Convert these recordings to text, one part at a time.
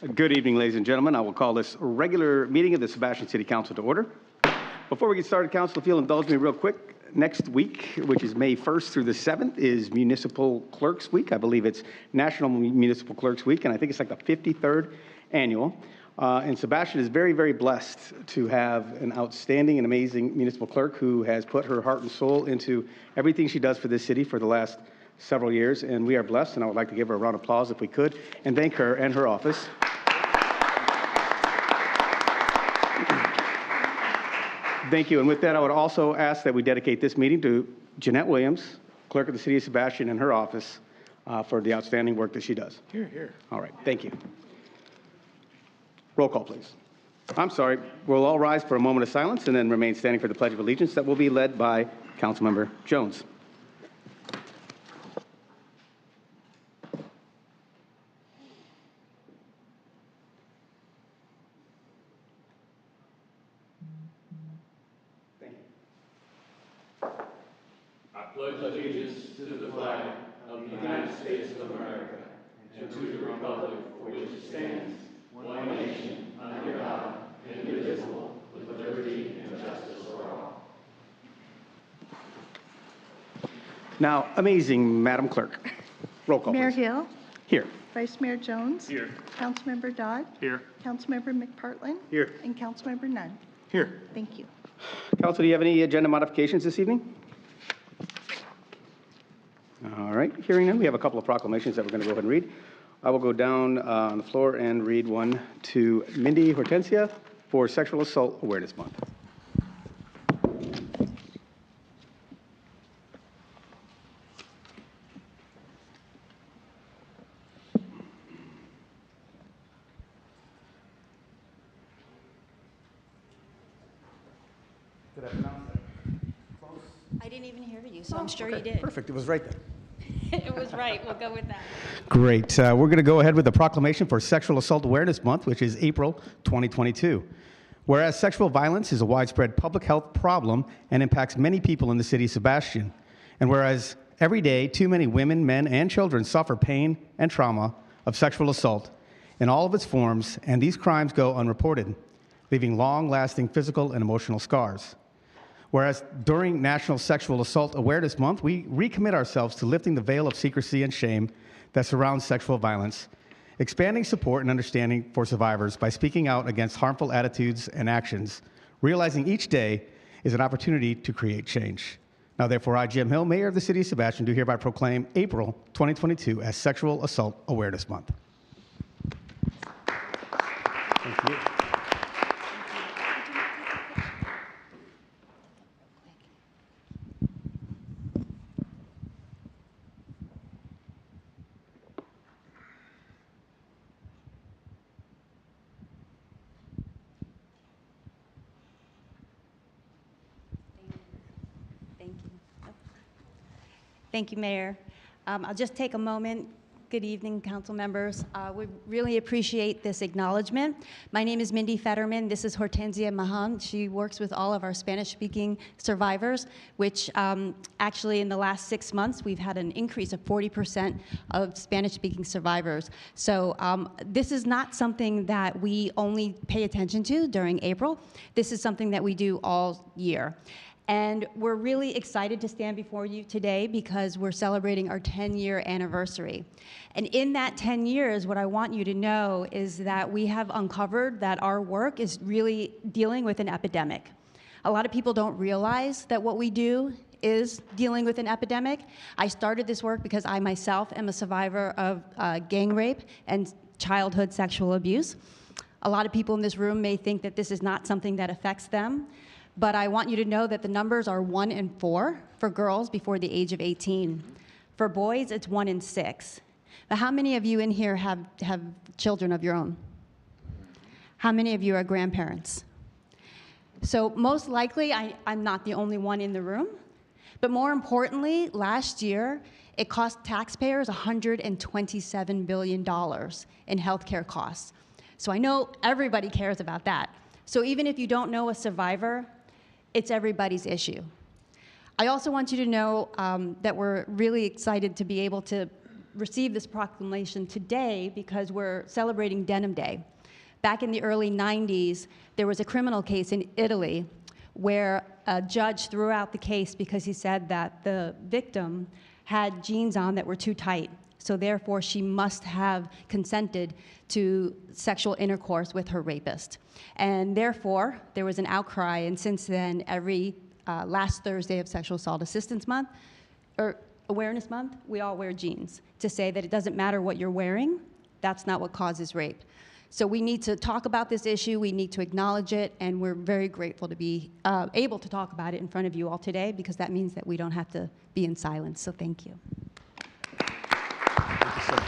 Good evening, ladies and gentlemen. I will call this regular meeting of the Sebastian City Council to order. Before we get started, Council, if you'll indulge me real quick, next week, which is May 1st through the 7th, is Municipal Clerks Week. I believe it's National Municipal Clerks Week, and I think it's like the 53rd annual. And Sebastian is very, very blessed to have an outstanding and amazing municipal clerk who has put her heart and soul into everything she does for this city for the last several years, and we are blessed, and I would like to give her a round of applause if we could, and thank her and her office. Thank you, and with that, I would also ask that we dedicate this meeting to Jeanette Williams, Clerk of the City of Sebastian, and her office for the outstanding work that she does. Here, here. All right, thank you. Roll call, please. I'm sorry, we'll all rise for a moment of silence and then remain standing for the Pledge of Allegiance that will be led by Councilmember Jones. Pledge allegiance to the flag of the United States of America and to the republic for which it stands, one nation, under God, indivisible, with liberty and justice for all. Now, amazing, Madam Clerk. Roll call, Mayor please. Hill. Here. Vice Mayor Jones. Here. Councilmember Dodd. Here. Councilmember McPartlin. Here. And Councilmember Nunn. Here. Thank you. Council, do you have any agenda modifications this evening? All right, hearing none, we have a couple of proclamations that we're going to go ahead and read. I will go down on the floor and read one to Mindy Hortensia for Sexual Assault Awareness Month. Did I pronounce that close? I didn't even hear you, so I'm sure you did. Perfect, it was right there. It was right. We'll go with that. Great. We're going to go ahead with the proclamation for Sexual Assault Awareness Month, which is April 2022. Whereas sexual violence is a widespread public health problem and impacts many people in the city of Sebastian, and whereas every day too many women, men, and children suffer pain and trauma of sexual assault in all of its forms, and these crimes go unreported, leaving long-lasting physical and emotional scars. Whereas during National Sexual Assault Awareness Month, we recommit ourselves to lifting the veil of secrecy and shame that surrounds sexual violence, expanding support and understanding for survivors by speaking out against harmful attitudes and actions, realizing each day is an opportunity to create change. Now, therefore, I, Jim Hill, Mayor of the City of Sebastian, do hereby proclaim April 2022 as Sexual Assault Awareness Month. Thank you. Thank you, Mayor. I'll just take a moment. Good evening, council members. We really appreciate this acknowledgement. My name is Mindy Fetterman. This is Hortensia Mahan. She works with all of our Spanish-speaking survivors, which actually in the last 6 months, we've had an increase of 40% of Spanish-speaking survivors. So this is not something that we only pay attention to during April. This is something that we do all year. And we're really excited to stand before you today because we're celebrating our 10-year anniversary. And in that 10 years, what I want you to know is that we have uncovered that our work is really dealing with an epidemic. A lot of people don't realize that what we do is dealing with an epidemic. I started this work because I myself am a survivor of gang rape and childhood sexual abuse. A lot of people in this room may think that this is not something that affects them. But I want you to know that the numbers are 1 in 4 for girls before the age of 18. For boys, it's 1 in 6. But how many of you in here have children of your own? How many of you are grandparents? So most likely, I'm not the only one in the room. But more importantly, last year, it cost taxpayers $127 billion in healthcare costs. So I know everybody cares about that. So even if you don't know a survivor, it's everybody's issue. I also want you to know that we're really excited to be able to received this proclamation today because we're celebrating Denim Day. Back in the early 90s, there was a criminal case in Italy where a judge threw out the case because he said that the victim had jeans on that were too tight. So therefore, she must have consented to sexual intercourse with her rapist. And therefore, there was an outcry, and since then, every last Thursday of Sexual Assault Assistance Month, or Awareness Month, we all wear jeans to say that it doesn't matter what you're wearing, that's not what causes rape. So we need to talk about this issue, we need to acknowledge it, and we're very grateful to be able to talk about it in front of you all today, because that means that we don't have to be in silence, so thank you. Thank you, sir.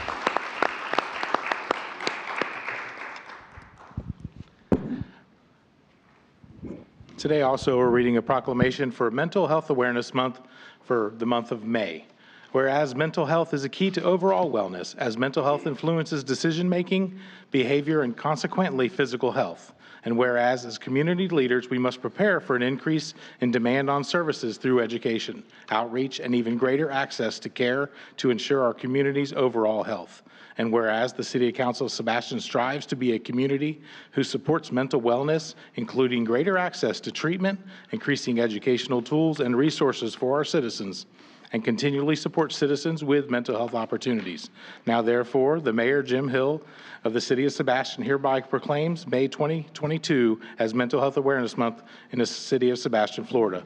Today also we're reading a proclamation for Mental Health Awareness Month for the month of May. Whereas mental health is a key to overall wellness, as mental health influences decision-making, behavior, and consequently physical health. And whereas as community leaders, we must prepare for an increase in demand on services through education, outreach, and even greater access to care to ensure our community's overall health. And whereas the City Council of Sebastian strives to be a community who supports mental wellness, including greater access to treatment, increasing educational tools and resources for our citizens, and continually support citizens with mental health opportunities. Now, therefore, the Mayor, Jim Hill, of the City of Sebastian hereby proclaims May 2022 as Mental Health Awareness Month in the City of Sebastian, Florida.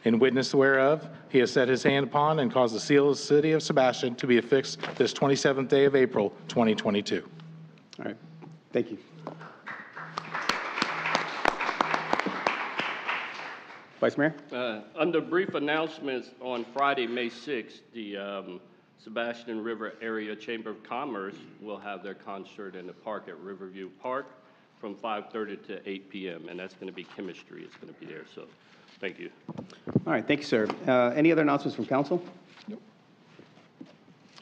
In witness whereof, he has set his hand upon and caused the seal of the City of Sebastian to be affixed this 27th day of April, 2022. All right, thank you. Vice Mayor? Under brief announcements, on Friday, May 6th, the Sebastian River Area Chamber of Commerce will have their concert in the park at Riverview Park from 5:30 to 8 p.m., and that's going to be chemistry. It's going to be there, so thank you. All right, thank you, sir. Any other announcements from council? Nope.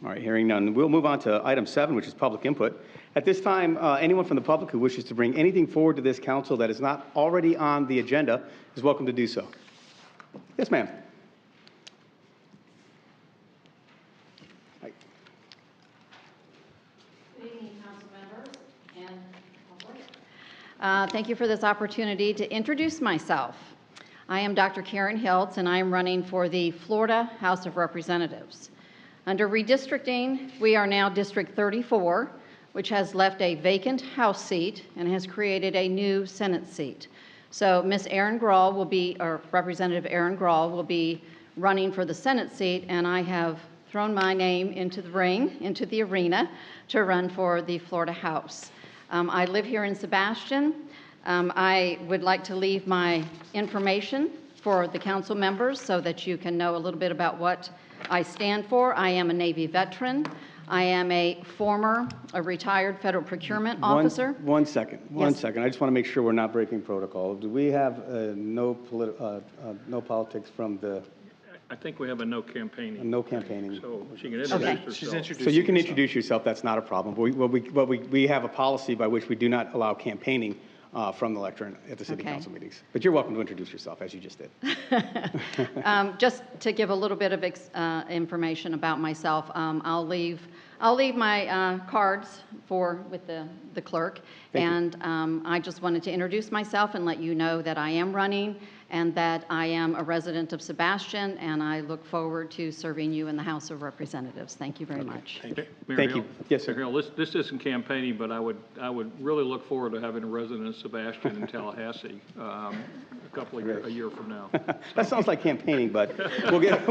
All right, hearing none. We'll move on to item 7, which is public input. At this time, anyone from the public who wishes to bring anything forward to this council that is not already on the agenda is welcome to do so. Yes, ma'am. Good evening, council members and public. Thank you for this opportunity to introduce myself. I am Dr. Karen Hiltz, and I am running for the Florida House of Representatives. Under redistricting, we are now District 34, which has left a vacant House seat and has created a new Senate seat. So Ms. Erin Grahl will be, or Representative Erin Grahl will be running for the Senate seat, and I have thrown my name into the ring, into the arena, to run for the Florida House. I live here in Sebastian. I would like to leave my information for the council members so that you can know a little bit about what I stand for. I am a Navy veteran. I am a retired federal procurement officer. One second. I just want to make sure we're not breaking protocol. Do we have no politics from the? I think we have a no campaigning. No campaigning. So she can introduce herself. So you can introduce yourself. That's not a problem. We have a policy by which we do not allow campaigning from the lectern at the city council meetings. But you're welcome to introduce yourself, as you just did. Just to give a little bit of information about myself, I'll leave my cards with the clerk. And I just wanted to introduce myself and let you know that I am running and that I am a resident of Sebastian, and I look forward to serving you in the House of Representatives. Thank you very much. Thank you. Yes, sir. Mayor Hill, this isn't campaigning, but I would really look forward to having a resident of Sebastian in Tallahassee a year from now. That sounds like campaigning, but we'll get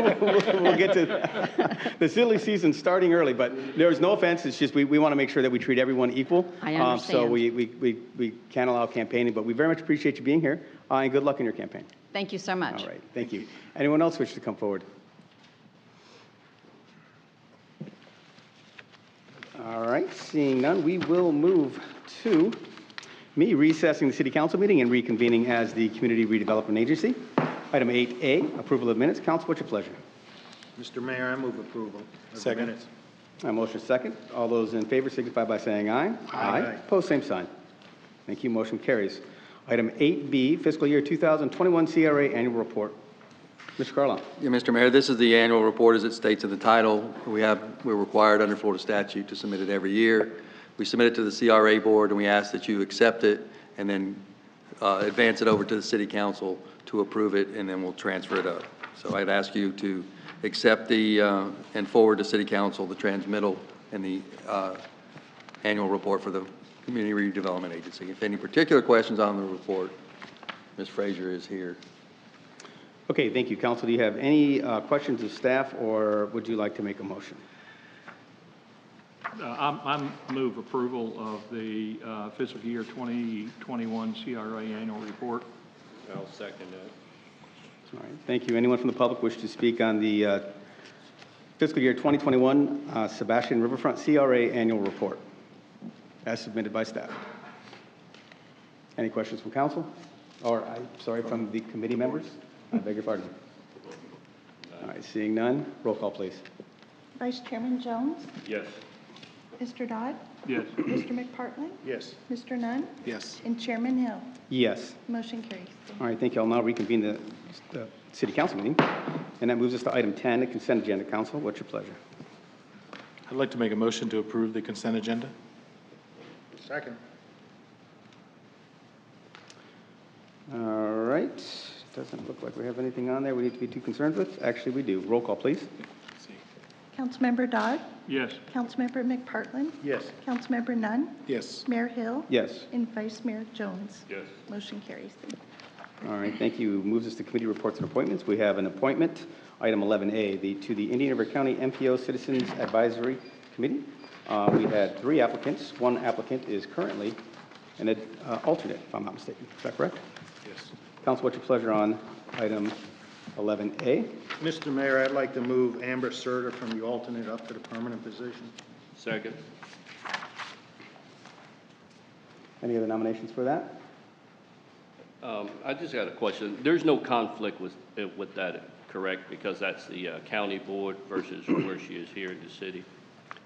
to the silly season starting early. But there's no offense. It's just we want to make sure that we treat everyone equal. I understand. So we can't allow campaigning, but we very much appreciate you being here, and good luck in your campaign. Thank you so much. All right, thank you. Anyone else wish to come forward? All right, seeing none, we will move to me recessing the city council meeting and reconvening as the Community Redevelopment Agency. Item 8A, approval of minutes. Council, what's your pleasure? Mr. Mayor, I move approval of the minutes. Motion second. All those in favor signify by saying aye. Aye. Opposed, same sign. Thank you. Motion carries. Item 8B, fiscal year 2021 CRA annual report. Mr. Carlon. Yeah, Mr. Mayor, this is the annual report as it states in the title. We're required under Florida statute to submit it every year. We submit it to the CRA board and we ask that you accept it and then advance it over to the city council to approve it, and then we'll transfer it up. So I'd ask you to accept and forward to city council the transmittal and the annual report for the Community Redevelopment Agency. If any particular questions on the report, Ms. Frazier is here. Okay, thank you. Council, do you have any questions of staff, or would you like to make a motion? I move approval of the fiscal year 2021 CRA annual report. I'll second that. All right, thank you. Anyone from the public wish to speak on the fiscal year 2021 Sebastian Riverfront CRA annual report as submitted by staff? Any questions from council? Or, from the committee members? I beg your pardon. All right, seeing none, roll call, please. Vice Chairman Jones, Yes. Mr. Dodd, Yes. Mr. McPartlin, Yes. Mr. Nunn, Yes. and Chairman Hill. Yes. Motion carries. All right, thank you. I'll now reconvene the city council meeting. And that moves us to item 10, the consent agenda. Council, what's your pleasure? I'd like to make a motion to approve the consent agenda. Second. All right, doesn't look like we have anything on there we need to be too concerned with. Actually, we do. Roll call, please. Councilmember Dodd, Yes. Councilmember McPartlin, Yes. Councilmember Nunn, Yes. Mayor Hill, Yes. and Vice Mayor Jones. Yes. Motion carries. All right, thank you. Moves us to committee reports and appointments. We have an appointment, item 11A, to the Indian River County MPO Citizens Advisory Committee. We had 3 applicants. 1 applicant is currently an alternate, if I'm not mistaken. Is that correct? Yes. Council, what's your pleasure on item 11A? Mr. Mayor, I'd like to move Amber Serter from the alternate up to the permanent position. Second. Any other nominations for that? I just got a question. There's no conflict with that, correct? Because that's the county board versus where she is here in the city.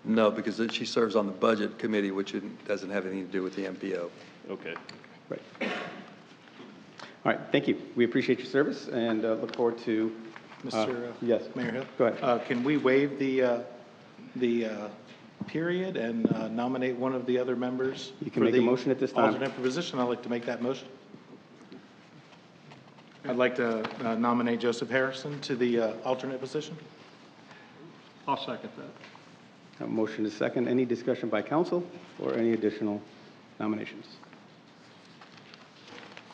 No, because she serves on the budget committee, which doesn't have anything to do with the MPO. Okay. Right. All right, thank you. We appreciate your service and look forward to... Mr. Yes. Mayor Hill? Go ahead. Can we waive the period and nominate one of the other members? You can make a motion at this time. Alternate position. I'd like to make that motion. I'd like to nominate Joseph Harrison to the alternate position. I'll second that. A motion is second. Any discussion by council or any additional nominations?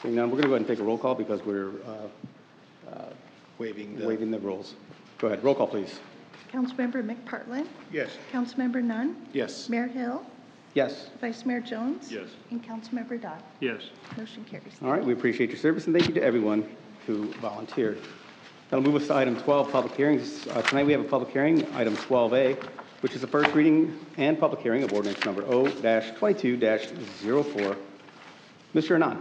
Seeing none, we're going to go ahead and take a roll call because we're waiving the rules. Go ahead. Roll call, please. Councilmember McPartlin, Yes. Councilmember Nunn, Yes. Mayor Hill, Yes. Vice Mayor Jones. Yes. And Councilmember Dodd. Yes. Motion carries. All right, we appreciate your service, and thank you to everyone who volunteered. That'll move us to item 12, public hearings. Tonight we have a public hearing, item 12A, which is the first reading and public hearing of ordinance number O-22-04. Mr. Anand.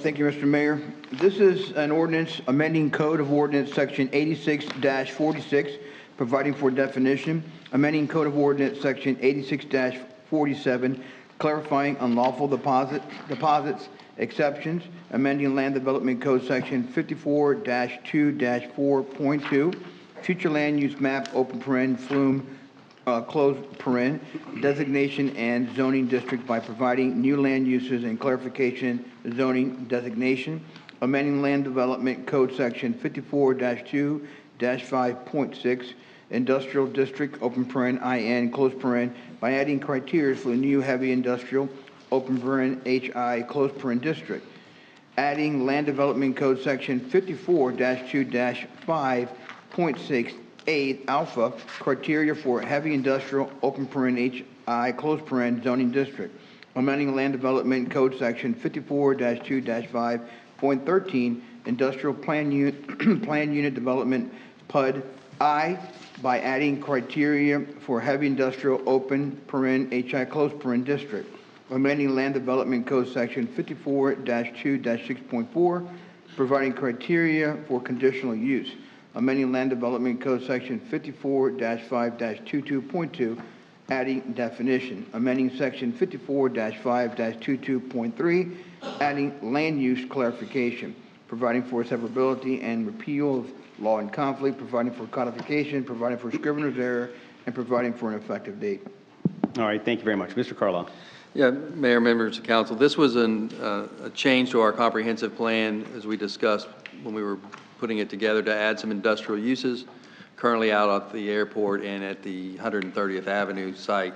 Thank you, Mr. Mayor. This is an ordinance amending Code of Ordinance Section 86-46, providing for definition, amending Code of Ordinance Section 86-47, clarifying unlawful deposits, exceptions, amending Land Development Code Section 54-2-4.2, future land use map, open paren, flume, closed paren, designation and zoning district by providing new land uses and clarification zoning designation, amending Land Development Code Section 54-2-5.6, industrial district, open paren, IN, closed paren, by adding criteria for the new heavy industrial, open paren, HI, closed paren district, adding Land Development Code Section 54-2-5.6, alpha, criteria for heavy industrial, open paren, HI, closed paren, zoning district, amending Land Development Code Section 54-2-5.13, industrial plan unit development, PUD I, by adding criteria for heavy industrial, open paren, HI, closed paren district, amending Land Development Code Section 54-2-6.4, providing criteria for conditional use, amending Land Development Code Section 54-5-22.2, adding definition, amending Section 54-5-22.3, adding land use clarification, providing for severability and repeal of law in conflict, providing for codification, providing for scrivener's error, and providing for an effective date. All right, thank you very much. Mr. Carlisle. Yeah, Mayor, members of council, this was a change to our comprehensive plan, as we discussed when we were putting it together, to add some industrial uses currently out at the airport and at the 130th Avenue site.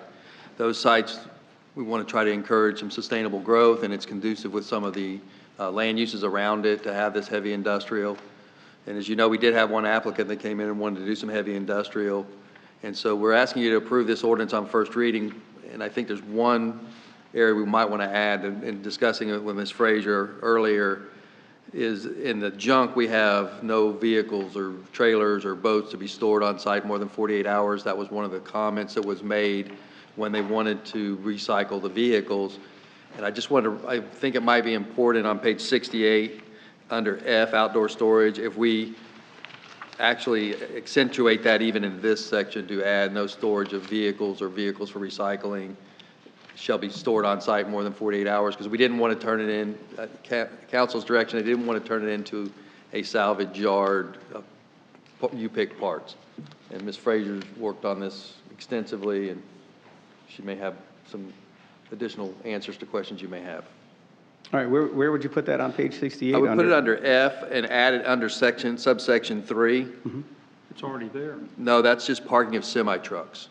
Those sites, we want to try to encourage some sustainable growth, and it's conducive with some of the land uses around it to have this heavy industrial. And as you know, we did have one applicant that came in and wanted to do some heavy industrial. And so we're asking you to approve this ordinance on first reading. And I think there's one area we might want to add, in discussing it with Ms. Frazier earlier, is in the junk we have no vehicles or trailers or boats to be stored on site more than 48 hours. That was one of the comments that was made when they wanted to recycle the vehicles. And I just I think it might be important on page 68 under F, outdoor storage, if we actually accentuate that even in this section to add no storage of vehicles or vehicles for recycling shall be stored on site more than 48 hours, because we didn't want to turn it in, council's direction, they didn't want to turn it into a salvage yard, you pick parts. And Ms. Frazier worked on this extensively, and she may have some additional answers to questions you may have. All right, where would you put that on page 68? I would put it under F and add it under subsection 3. It's already there, No, that's just parking of semi-trucks.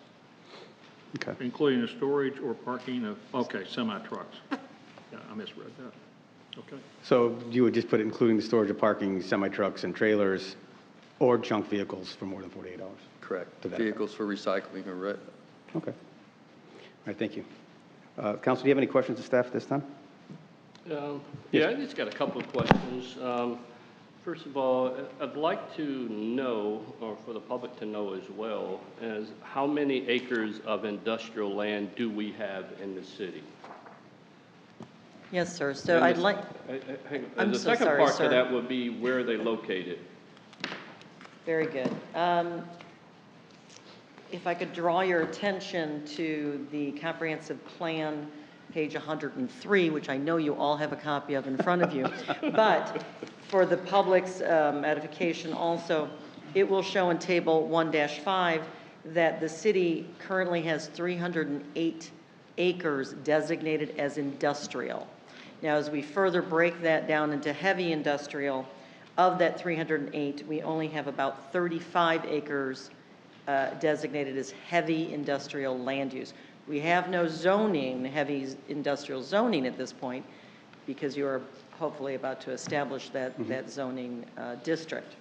Okay. including the storage or parking of, okay, semi-trucks. Yeah, I misread that. Okay. So you would just put including the storage of parking, semi-trucks and trailers or junk vehicles for more than 48 hours? Correct. To that Vehicles for recycling or Okay. All right, thank you. Council, do you have any questions of staff at this time? Yeah, I just got a couple of questions. First of all, I'd like to know, or for the public to know as well, as how many acres of industrial land do we have in the city? Yes, sir. So I'd like, I'm The so second sorry, part sir. to that would be where are they located? Very good. If I could draw your attention to the comprehensive plan, page 103, which I know you all have a copy of in front of you. But for the public's edification also, it will show in table 1-5 that the city currently has 308 acres designated as industrial. Now, as we further break that down into heavy industrial, of that 308, we only have about 35 acres designated as heavy industrial land use. We have no zoning, heavy industrial zoning at this point, because you are hopefully about to establish that, that zoning district.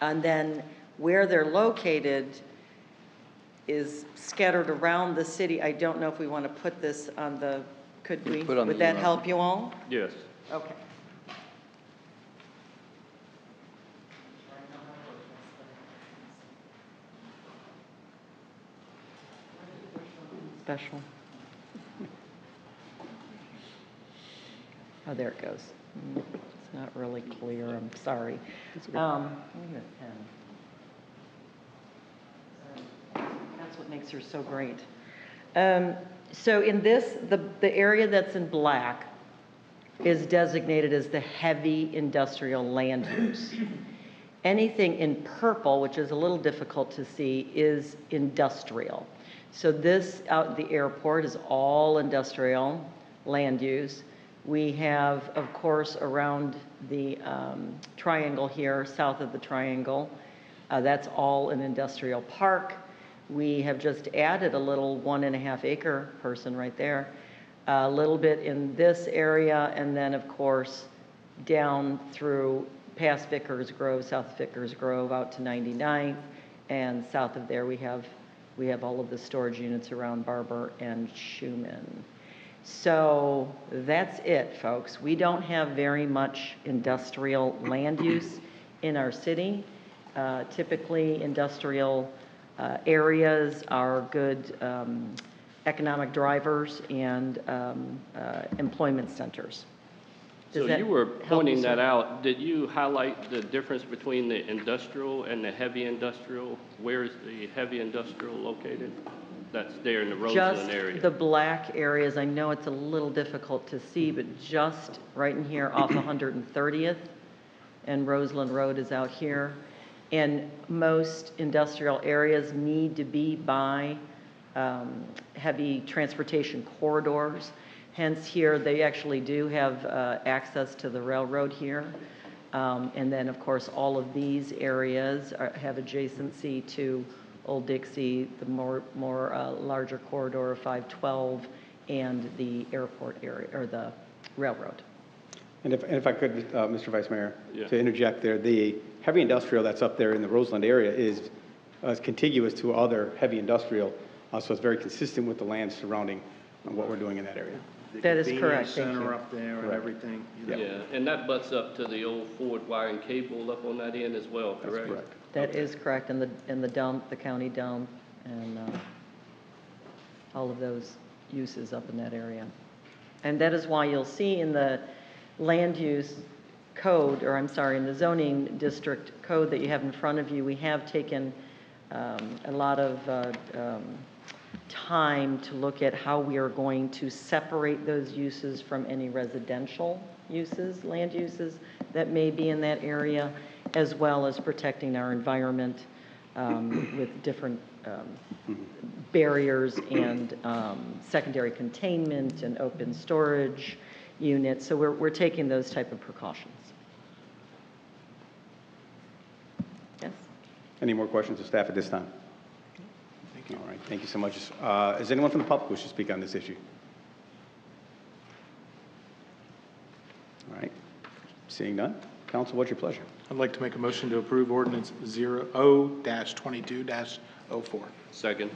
And then where they're located is scattered around the city. I don't know if we want to put this on the, could we? Would that help you all? Yes. Okay. Special. Oh, there it goes. It's not really clear, I'm sorry. I need a pen. That's what makes her so great. So in this, the area that's in black is designated as the heavy industrial land use. Anything in purple, which is a little difficult to see, is industrial. So this out at the airport is all industrial land use. We have, of course, around the triangle here, south of the triangle, that's all an industrial park. We have just added a little 1.5 acre person right there, a little bit in this area, and then, of course, down through past Vickers Grove, south of Vickers Grove, out to 99th, and south of there we have all of the storage units around Barber and Schumann. So that's it, folks. We don't have very much industrial land use in our city. Typically, industrial areas are good economic drivers and employment centers. So you were pointing that out. Did you highlight the difference between the industrial and the heavy industrial? Where is the heavy industrial located? that's there in the Roseland Just area? the black areas, I know it's a little difficult to see, but just right in here off 130th, and Roseland Road is out here. And most industrial areas need to be by heavy transportation corridors. Hence here, they actually do have access to the railroad here. And then, of course, all of these areas have adjacency to Old Dixie, the more larger corridor of 512, and the airport area, or the railroad. And if I could, Mr. Vice Mayor, Yeah. to interject there, the heavy industrial that's up there in the Roseland area is contiguous to other heavy industrial, so it's very consistent with the land surrounding what we're doing in that area. That is correct, Convenience thank you. center up there and Correct. everything. Yeah, and that butts up to the old Ford wire and cable up on that end as well, correct? That's correct. That is correct, and the dump, the county dump, and all of those uses up in that area. And that is why you'll see in the land use code, or I'm sorry, in the zoning district code that you have in front of you, we have taken a lot of time to look at how we are going to separate those uses from any residential uses, land uses that may be in that area, as well as protecting our environment with different barriers and secondary containment and open storage units. So we're taking those type of precautions. Yes? Any more questions of staff at this time? Thank you. All right, thank you so much. Is anyone from the public wish to speak on this issue? All right, seeing none. Council, what's your pleasure? I'd like to make a motion to approve ordinance 0-22-04. Second.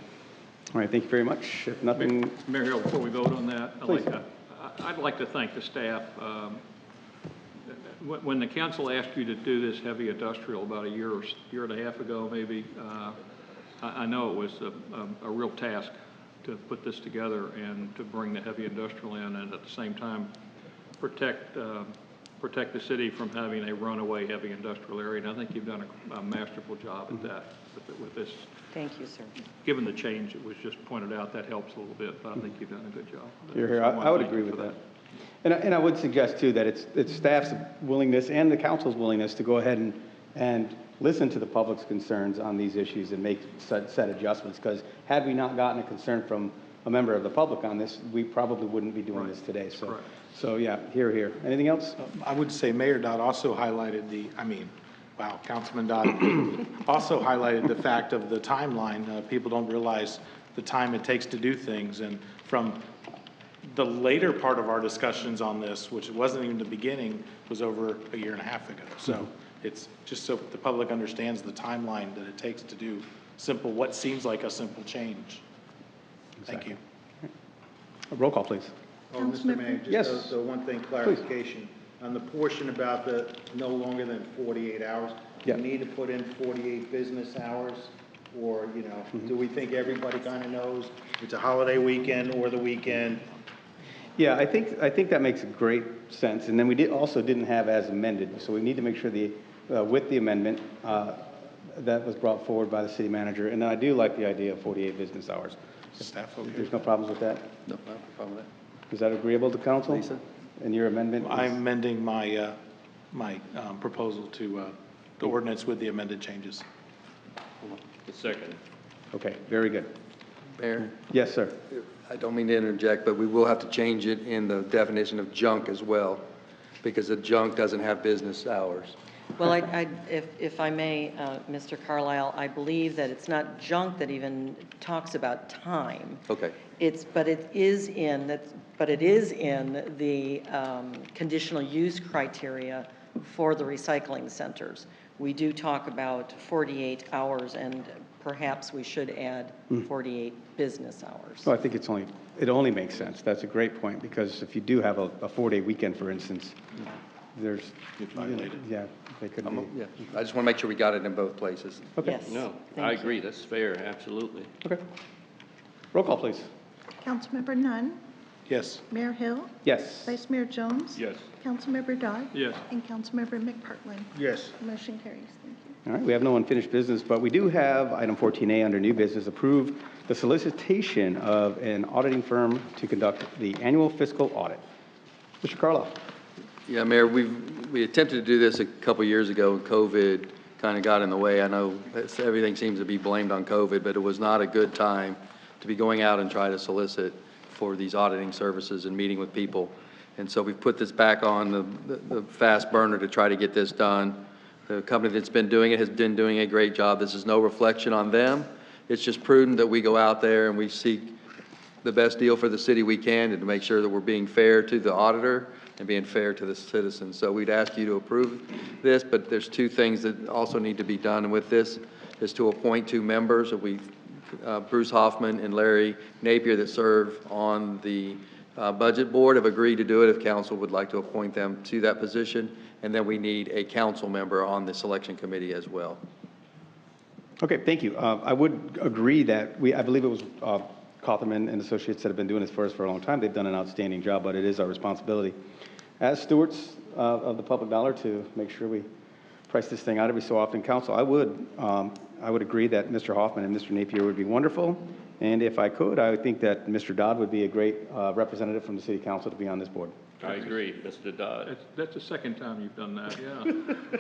All right, thank you very much. If nothing, Mayor Hill, before we vote on that, Please. I'd like to thank the staff. When the council asked you to do this heavy industrial about a year and a half ago, maybe, I know it was a real task to put this together and to bring the heavy industrial in, and at the same time protect the city from having a runaway heavy industrial area. And I think you've done a masterful job at that with this. Thank you, sir. Given the change that was just pointed out, that helps a little bit, but I think you've done a good job. you're here. So I would wanna thank agree you with for that. And I would suggest too that it's staff's willingness and the council's willingness to go ahead and listen to the public's concerns on these issues and make set adjustments, because had we not gotten a concern from a member of the public on this, we probably wouldn't be doing this today. So, Correct. so yeah, here. Anything else? I would say Mayor Dodd also highlighted Councilman Dodd also highlighted the fact of the timeline. People don't realize the time it takes to do things. And from the later part of our discussions on this, which wasn't even the beginning, was over a year and a half ago. So it's just so the public understands the timeline that it takes to do what seems like a simple change. Thank you. A roll call, please. Oh, Mr. Mayor, Yes. just the one thing, clarification. On the portion about the no longer than 48 hours, do Yeah. we need to put in 48 business hours? Or, do we think everybody kind of knows it's a holiday weekend or the weekend? Yeah, I think that makes great sense. And then we also didn't have as amended, so we need to make sure with the amendment that was brought forward by the city manager. And I do like the idea of 48 business hours. Staff, okay. There's no problems with that? No, no problem with Is that agreeable to council? Lisa? And your amendment? I'm amending my proposal to the ordinance with the amended changes. The second. Okay, very good. that. Mayor? Yes, sir. I don't mean to interject, but we will have to change it in the definition of junk as well, because the junk doesn't have business hours. Well, if I may, Mr. Carlisle, I believe that it's not junk that even talks about time. Okay. But it is in the conditional use criteria for the recycling centers. We do talk about 48 hours, and perhaps we should add 48 business hours. Well, I think it only makes sense. That's a great point, because if you do have a 4-day weekend, for instance, there's, yeah, they could be. Yeah, I just want to make sure we got it in both places. Okay. Yes. No, Thank I you. agree, that's fair, absolutely. Okay. Roll call, please. Councilmember Nunn, Yes. Mayor Hill, Yes. Vice Mayor Jones. Yes. Councilmember Dodd. Yes. And Councilmember McPartlin. Yes. Motion carries. Thank you. All right, we have no unfinished business, but we do have item 14A under new business, approve the solicitation of an auditing firm to conduct the annual fiscal audit. Mr. Carlisle. Yeah, Mayor, we attempted to do this a couple years ago. COVID kind of got in the way. I know everything seems to be blamed on COVID, but it was not a good time to be going out and try to solicit for these auditing services and meeting with people. And so we've put this back on the fast burner to try to get this done. The company that's been doing it has been doing a great job. This is no reflection on them. It's just prudent that we go out there and we seek the best deal for the city we can, and to make sure that we're being fair to the auditor and being fair to the citizens. So we'd ask you to approve this, but there's two things that also need to be done with this, is to appoint two members. Bruce Hoffman and Larry Napier that serve on the budget board have agreed to do it if council would like to appoint them to that position. And then we need a council member on the selection committee as well. Okay, thank you. I would agree that I believe it was Cotherman and Associates that have been doing this for us for a long time. They've done an outstanding job, but it is our responsibility as stewards of the public dollar to make sure we price this thing out every so often. Council, I would agree that Mr. Hoffman and Mr. Napier would be wonderful. And if I could, I would think that Mr. Dodd would be a great representative from the City Council to be on this board. I agree, Mr. Dodd. That's the second time you've done that, yeah.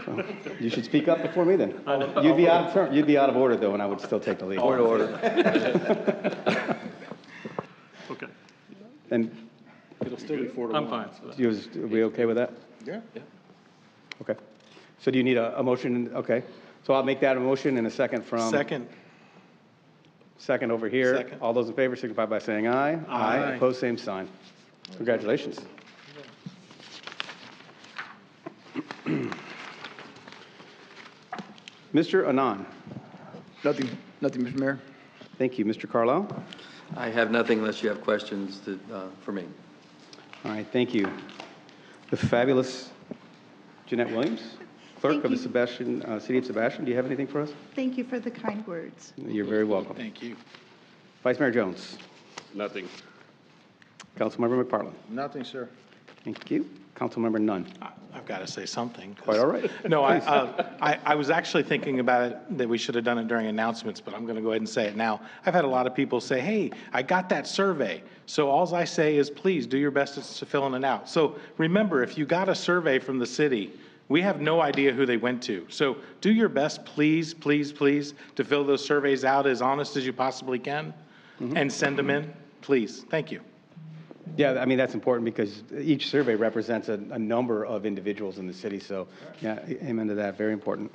So, you should speak up before me then. You'd be out of turn. You'd be out of order though, and I would still take the lead. Point of order. Okay, And It'll still be 4 to 1. I'm fine with that. are we okay with that? Yeah. Okay. So do you need a motion? Okay. So I'll make that a motion and a second from. Second over here. Second. All those in favor signify by saying aye. Aye. Opposed, same sign. Congratulations. Mr. Anand. Nothing, Mr. Mayor. Thank you. Mr. Carlisle. I have nothing unless you have questions for me. All right, thank you. The fabulous Jeanette Williams, clerk Thank of the you. City of Sebastian. Do you have anything for us? Thank you for the kind words. You're very welcome. Thank you. Vice Mayor Jones. Nothing. Councilmember McParland. Nothing, sir. Thank you. Councilmember Nunn. I've got to say something. Quite all right. No, I was actually thinking about it, that we should have done it during announcements, but I'm going to go ahead and say it now. I've had a lot of people say, hey, I got that survey. So all I say is, please do your best to fill it out. So remember, if you got a survey from the city, we have no idea who they went to. So do your best, please, please, please, to fill those surveys out as honest as you possibly can and send them in, please. Thank you. Yeah, I mean, that's important because each survey represents a number of individuals in the city. So, yeah, amen to that. Very important.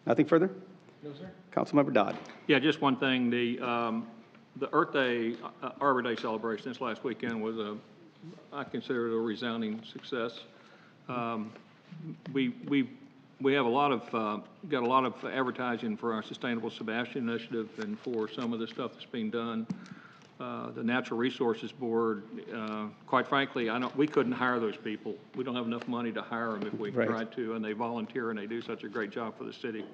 Nothing further? No, sir. Councilmember Dodd. Yeah, just one thing, the Earth Day, Arbor Day celebration this last weekend was I consider it a resounding success. We have got a lot of advertising for our Sustainable Sebastian initiative and for some of the stuff that's being done. The Natural Resources Board, quite frankly, we couldn't hire those people. We don't have enough money to hire them if we tried to, and they volunteer and they do such a great job for the city.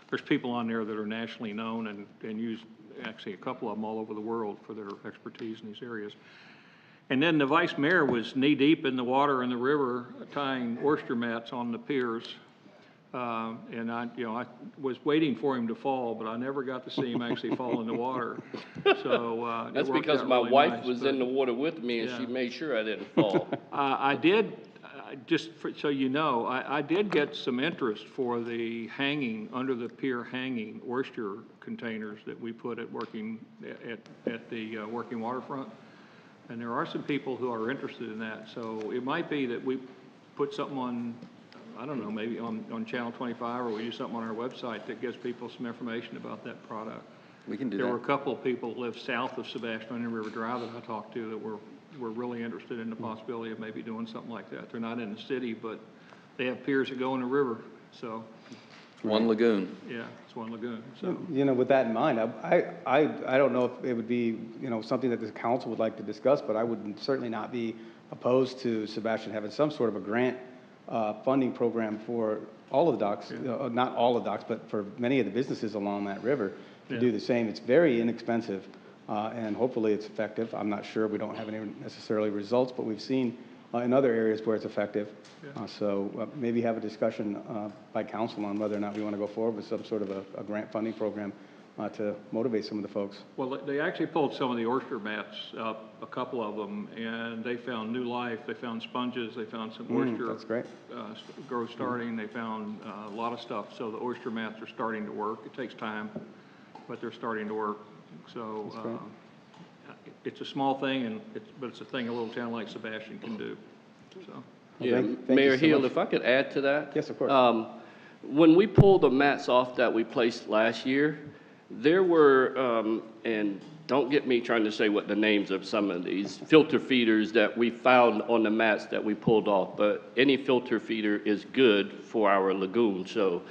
There's people on there that are nationally known and use actually a couple of them all over the world for their expertise in these areas. And then the vice mayor was knee deep in the water in the river tying oyster mats on the piers. And I was waiting for him to fall, but I never got to see him actually fall in the water. So That's because my wife was in the water with me, and she made sure I didn't fall. I did, so you know, I did get some interest for the hanging, under the pier hanging oyster containers that we put at the working waterfront. And there are some people who are interested in that. So it might be that we put something on, I don't know, maybe on Channel 25, or we do something on our website that gives people some information about that product. We can do that. There were a couple of people who live south of Sebastian on River Drive that I talked to that were really interested in the possibility of maybe doing something like that. They're not in the city, but they have piers that go in the river. So One lagoon. yeah, it's one lagoon. So You know, with that in mind, I don't know if it would be, something that the council would like to discuss, but I would certainly not be opposed to Sebastian having some sort of a grant funding program for all of the docks, not all of the docks, but for many of the businesses along that river to do the same. It's very inexpensive, and hopefully it's effective. I'm not sure. We don't have any necessarily results, but we've seen in other areas where it's effective. So maybe have a discussion by council on whether or not we want to go forward with some sort of a grant funding program to motivate some of the folks. Well, they actually pulled some of the oyster mats up, a couple of them, and they found new life. They found sponges, they found some oyster. That's great. Growth starting, they found a lot of stuff. So the oyster mats are starting to work. It takes time, but they're starting to work. So it's a small thing, but it's a thing a little town like Sebastian can do. So. Yeah, thank Mayor you so Hill, much. if I could add to that. Yes, of course. When we pulled the mats off that we placed last year, there were, and don't get me trying to say what the names of some of these filter feeders that we found on the mats that we pulled off, but any filter feeder is good for our lagoon. So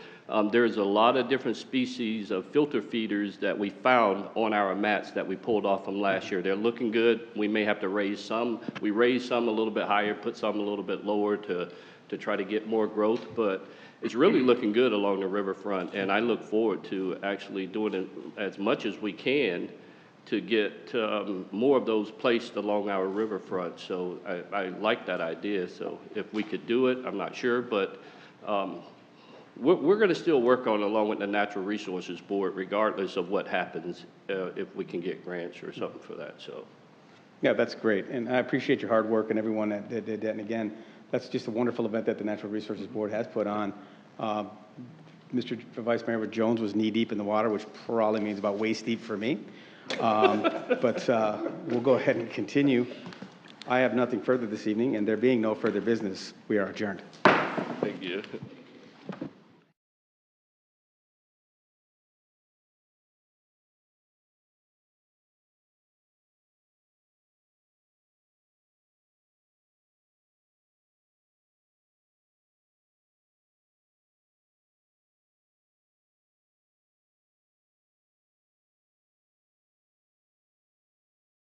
there's a lot of different species of filter feeders that we found on our mats that we pulled off from last year. They're looking good. We may have to raise some. We raised some a little bit higher, put some a little bit lower to try to get more growth, but it's really looking good along the riverfront, and I look forward to actually doing it as much as we can to get more of those placed along our riverfront. So I like that idea. So if we could do it, I'm not sure, but we're going to still work on it along with the Natural Resources Board, regardless of what happens, if we can get grants or something for that. So. Yeah, that's great. And I appreciate your hard work and everyone that did that. And again, that's just a wonderful event that the Natural Resources Board has put on. Mr. Vice Mayor Jones was knee-deep in the water, which probably means about waist-deep for me. But we'll go ahead and continue. I have nothing further this evening, and there being no further business, we are adjourned. Thank you.